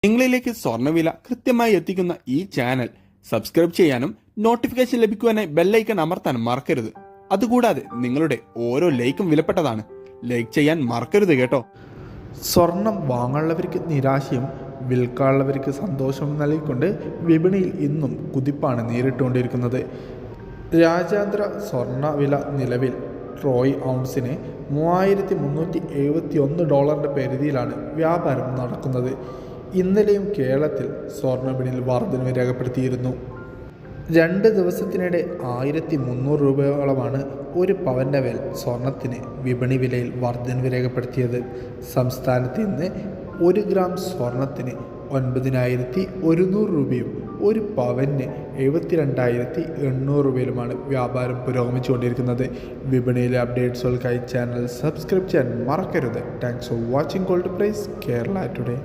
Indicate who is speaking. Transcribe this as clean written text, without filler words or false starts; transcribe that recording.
Speaker 1: നിങ്ങളിലേക്ക് സ്വർണ്ണവില കൃത്യമായി എത്തിക്കുന്ന ഈ ചാനൽ സബ്സ്ക്രൈബ് ചെയ്യാനും നോട്ടിഫിക്കേഷൻ ലഭിക്കുവാനായി ബെല്ലൈക്കൺ അമർത്താനും മറക്കരുത്. അതുകൂടാതെ നിങ്ങളുടെ ഓരോ ലൈക്കും വിലപ്പെട്ടതാണ്. ലൈക്ക് ചെയ്യാൻ മറക്കരുത് കേട്ടോ.
Speaker 2: സ്വർണം വാങ്ങാനുള്ളവർക്ക് നിരാശയും വിൽക്കാനുള്ളവർക്ക് സന്തോഷവും നൽകിക്കൊണ്ട് വിപണിയിൽ ഇന്നും കുതിപ്പാണ് നേരിട്ടുകൊണ്ടിരിക്കുന്നത്. രാജ്യാന്തര സ്വർണ്ണ വില നിലവിൽ ട്രോയ് ഔൺസിന് $3,371 പരിധിയിലാണ് വ്യാപാരം നടക്കുന്നത്. ഇന്നലെയും കേരളത്തിൽ സ്വർണ്ണവിപണിയിൽ വർധനവ് രേഖപ്പെടുത്തിയിരുന്നു. 2 ദിവസത്തിനിടെ 1,300 രൂപയോളമാണ് ഒരു പവൻ്റെ മേൽ സ്വർണത്തിന് വിപണി വിലയിൽ വർധനവ് രേഖപ്പെടുത്തിയത്. സംസ്ഥാനത്ത് ഇന്ന് 1 ഗ്രാം സ്വർണത്തിന് 9,100 രൂപയും ഒരു പവന് 72,800 രൂപയിലുമാണ് വ്യാപാരം പുരോഗമിച്ചുകൊണ്ടിരിക്കുന്നത്. വിപണിയിലെ അപ്ഡേറ്റ്സുകൾക്കായി ചാനൽ സബ്സ്ക്രൈബ് ചെയ്യാൻ മറക്കരുത്. Thanks for watching gold price Kerala today.